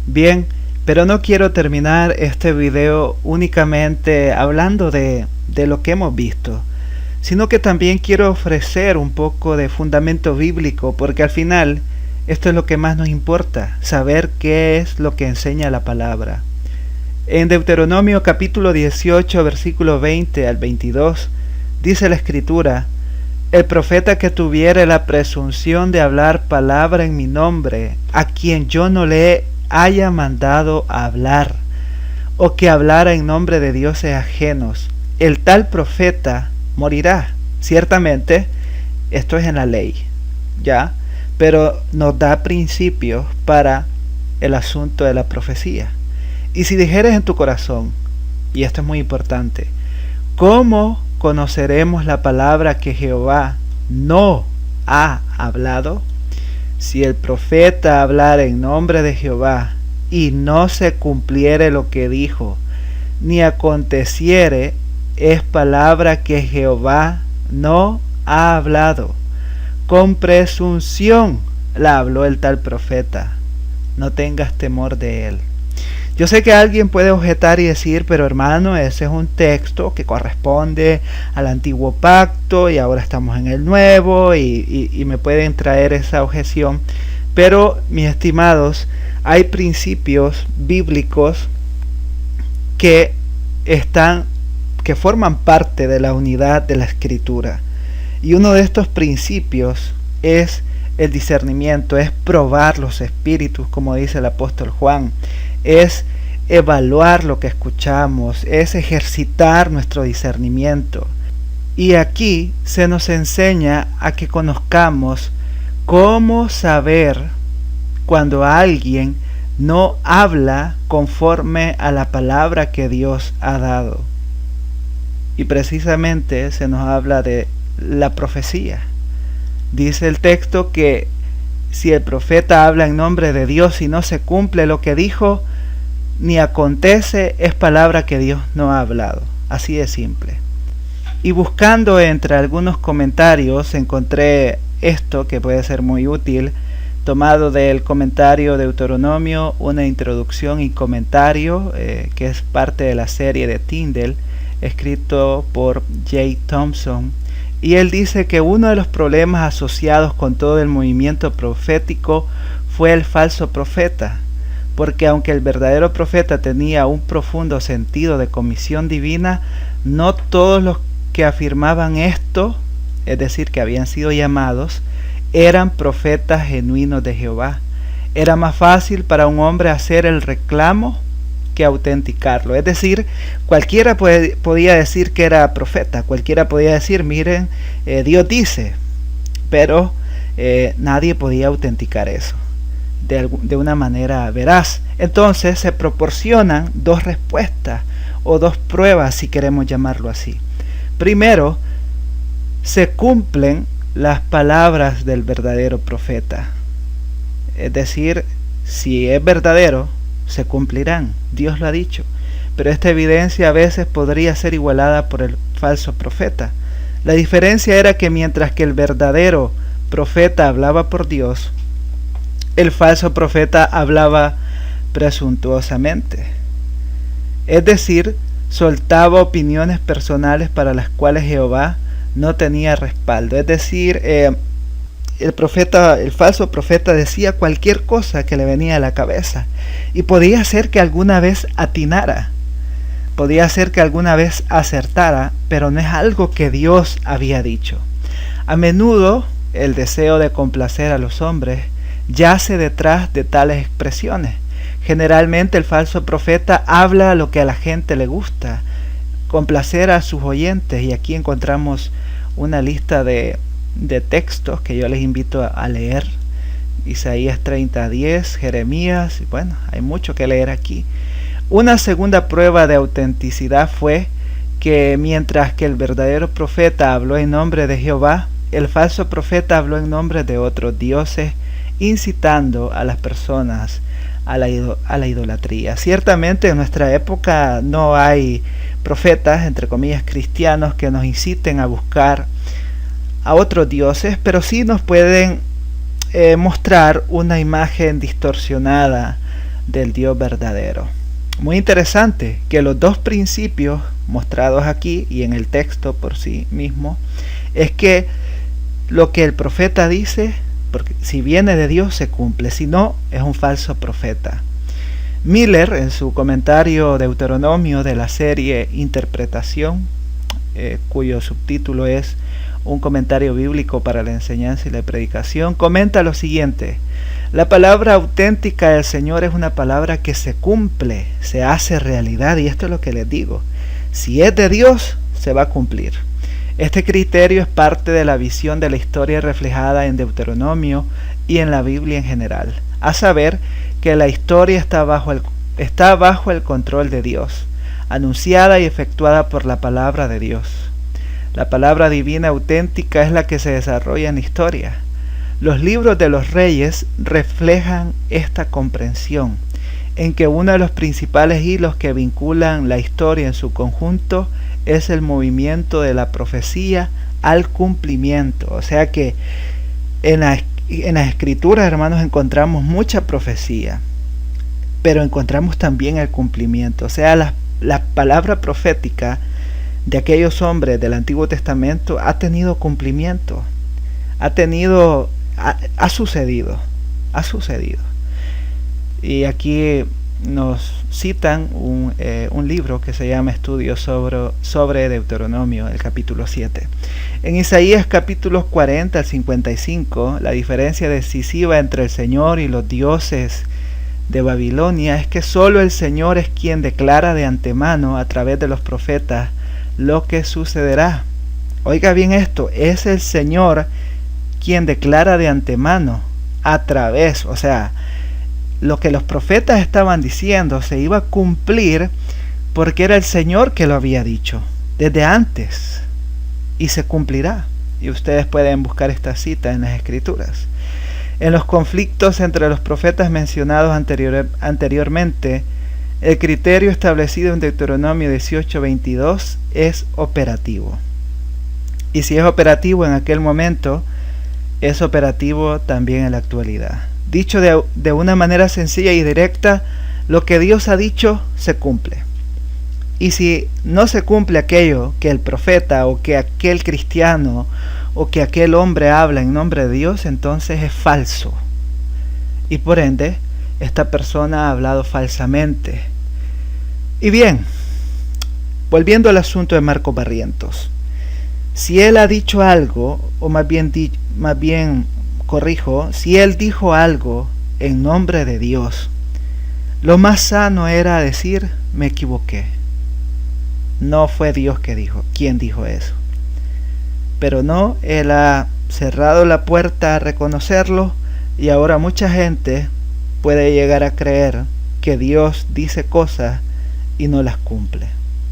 Bien, pero no quiero terminar este video únicamente hablando de lo que hemos visto, sino que también quiero ofrecer un poco de fundamento bíblico, porque al final esto es lo que más nos importa, saber qué es lo que enseña la palabra. En Deuteronomio capítulo 18, versículo 20 al 22, dice la Escritura: el profeta que tuviere la presunción de hablar palabra en mi nombre, a quien yo no le haya mandado a hablar, o que hablara en nombre de dioses ajenos, el tal profeta morirá. Ciertamente, esto es en la ley, ¿ya? Pero nos da principios para el asunto de la profecía. Y si dijeres en tu corazón, y esto es muy importante, ¿cómo conoceremos la palabra que Jehová no ha hablado? Si el profeta hablara en nombre de Jehová y no se cumpliere lo que dijo, ni aconteciere, es palabra que Jehová no ha hablado. Con presunción la habló el tal profeta. No tengas temor de él. Yo sé que alguien puede objetar y decir, pero hermano, ese es un texto que corresponde al antiguo pacto y ahora estamos en el nuevo y me pueden traer esa objeción. Pero, mis estimados, hay principios bíblicos que forman parte de la unidad de la Escritura. Y uno de estos principios es el discernimiento, es probar los espíritus, como dice el apóstol Juan. Es evaluar lo que escuchamos, es ejercitar nuestro discernimiento. Y aquí se nos enseña a que conozcamos cómo saber cuando alguien no habla conforme a la palabra que Dios ha dado. Y precisamente se nos habla de la profecía. Dice el texto que si el profeta habla en nombre de Dios y no se cumple lo que dijo, ni acontece, es palabra que Dios no ha hablado. Así de simple. Y buscando entre algunos comentarios encontré esto que puede ser muy útil, tomado del comentario Deuteronomio, una introducción y comentario, que es parte de la serie de Tyndale, escrito por J. Thompson. Y él dice que uno de los problemas asociados con todo el movimiento profético fue el falso profeta, porque aunque el verdadero profeta tenía un profundo sentido de comisión divina, no todos los que afirmaban esto, es decir, que habían sido llamados, eran profetas genuinos de Jehová. Era más fácil para un hombre hacer el reclamo que autenticarlo. Es decir, cualquiera podía decir que era profeta, cualquiera podía decir, miren, Dios dice, pero nadie podía autenticar eso de una manera veraz. Entonces se proporcionan dos respuestas o dos pruebas, si queremos llamarlo así. Primero, se cumplen las palabras del verdadero profeta. Es decir, si es verdadero, se cumplirán. Dios lo ha dicho. Pero esta evidencia a veces podría ser igualada por el falso profeta. La diferencia era que mientras que el verdadero profeta hablaba por Dios, el falso profeta hablaba presuntuosamente. Es decir, soltaba opiniones personales para las cuales Jehová no tenía respaldo. Es decir, el falso profeta decía cualquier cosa que le venía a la cabeza, y podía ser que alguna vez atinara, podía ser que alguna vez acertara, pero no es algo que Dios había dicho. A menudo el deseo de complacer a los hombres yace detrás de tales expresiones. Generalmente el falso profeta habla lo que a la gente le gusta, complacer a sus oyentes, y aquí encontramos una lista de textos que yo les invito a leer. Isaías 30:10, Jeremías, y bueno, hay mucho que leer aquí. Una segunda prueba de autenticidad fue que mientras que el verdadero profeta habló en nombre de Jehová, el falso profeta habló en nombre de otros dioses, incitando a las personas a la idolatría. Ciertamente en nuestra época no hay profetas, entre comillas, cristianos que nos inciten a buscar a otros dioses, pero sí nos pueden mostrar una imagen distorsionada del Dios verdadero. Muy interesante que los dos principios mostrados aquí y en el texto por sí mismo es que lo que el profeta dice, porque si viene de Dios se cumple, si no es un falso profeta. Miller, en su comentario Deuteronomio de la serie Interpretación, cuyo subtítulo es Un comentario bíblico para la enseñanza y la predicación, comenta lo siguiente: la palabra auténtica del Señor es una palabra que se cumple, se hace realidad, y esto es lo que les digo: si es de Dios, se va a cumplir. Este criterio es parte de la visión de la historia reflejada en Deuteronomio y en la Biblia en general, a saber que la historia está bajo el control de Dios, anunciada y efectuada por la palabra de Dios. La palabra divina auténtica es la que se desarrolla en la historia. Los libros de los reyes reflejan esta comprensión, en que uno de los principales hilos que vinculan la historia en su conjunto es el movimiento de la profecía al cumplimiento. O sea que en las escrituras, hermanos, encontramos mucha profecía, pero encontramos también el cumplimiento. O sea, la palabra profética de aquellos hombres del Antiguo Testamento ha tenido cumplimiento, ha sucedido. Y aquí nos citan un libro que se llama Estudios sobre Deuteronomio, el capítulo 7. En Isaías capítulos 40 al 55, la diferencia decisiva entre el Señor y los dioses de Babilonia es que solo el Señor es quien declara de antemano a través de los profetas lo que sucederá. Oiga bien esto, es el Señor quien declara de antemano a través, o sea, lo que los profetas estaban diciendo se iba a cumplir porque era el Señor que lo había dicho desde antes, y se cumplirá. Y ustedes pueden buscar esta cita en las Escrituras. En los conflictos entre los profetas mencionados anteriormente, el criterio establecido en Deuteronomio 18:22 es operativo. Y si es operativo en aquel momento, es operativo también en la actualidad. Dicho de una manera sencilla y directa, lo que Dios ha dicho se cumple. Y si no se cumple aquello que el profeta o que aquel cristiano o que aquel hombre habla en nombre de Dios, entonces es falso. Y por ende, esta persona ha hablado falsamente. Y bien, volviendo al asunto de Marcos Barrientos, si él ha dicho algo, o más bien corrijo, si él dijo algo en nombre de Dios, lo más sano era decir: me equivoqué. No fue Dios quien dijo eso. Pero no, él ha cerrado la puerta a reconocerlo, y ahora mucha gente puede llegar a creer que Dios dice cosas y no las cumple.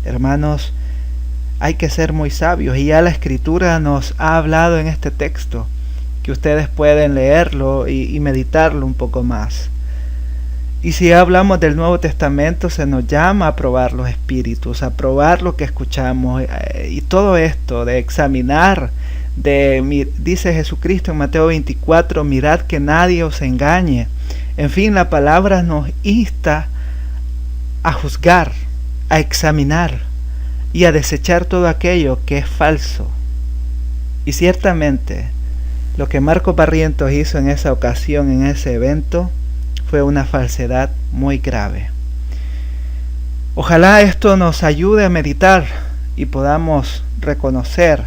Hermanos, hay que ser muy sabios, y ya la Escritura nos ha hablado en este texto, que ustedes pueden leerlo y meditarlo un poco más. Y si hablamos del Nuevo Testamento, se nos llama a probar los espíritus, a probar lo que escuchamos, y todo esto de examinar, dice Jesucristo en Mateo 24, mirad que nadie os engañe. En fin, la palabra nos insta a juzgar, a examinar y a desechar todo aquello que es falso. Y ciertamente, lo que Marcos Barrientos hizo en esa ocasión, en ese evento, fue una falsedad muy grave. Ojalá esto nos ayude a meditar y podamos reconocer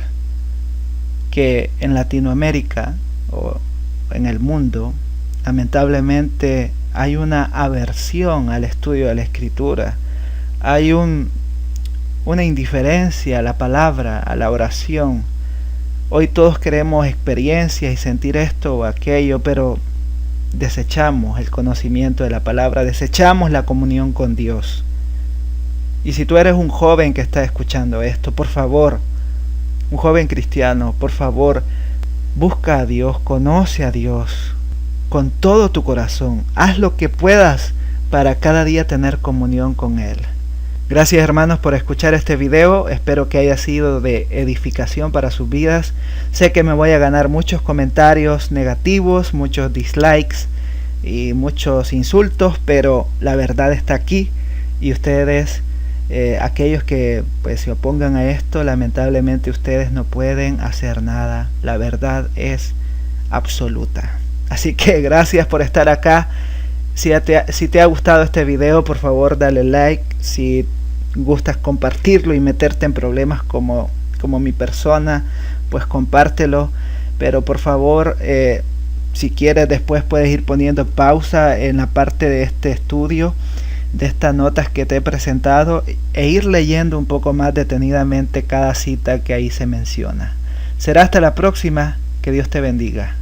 que en Latinoamérica o en el mundo, lamentablemente, hay una aversión al estudio de la Escritura. Hay una indiferencia a la palabra, a la oración. Hoy todos queremos experiencias y sentir esto o aquello, pero desechamos el conocimiento de la palabra, desechamos la comunión con Dios. Y si tú eres un joven que está escuchando esto, por favor, un joven cristiano, por favor, busca a Dios, conoce a Dios con todo tu corazón. Haz lo que puedas para cada día tener comunión con Él. Gracias, hermanos, por escuchar este video. Espero que haya sido de edificación para sus vidas. Sé que me voy a ganar muchos comentarios negativos, muchos dislikes, y muchos insultos, pero la verdad está aquí y ustedes, aquellos que pues se opongan a esto, lamentablemente ustedes no pueden hacer nada. La verdad es absoluta. Así que gracias por estar acá. Si te ha gustado este video, por favor dale like. Si gustas compartirlo y meterte en problemas como mi persona, pues compártelo. Pero por favor, si quieres, después puedes ir poniendo pausa en la parte de este estudio, de estas notas que te he presentado, e ir leyendo un poco más detenidamente cada cita que ahí se menciona. Será hasta la próxima. Que Dios te bendiga.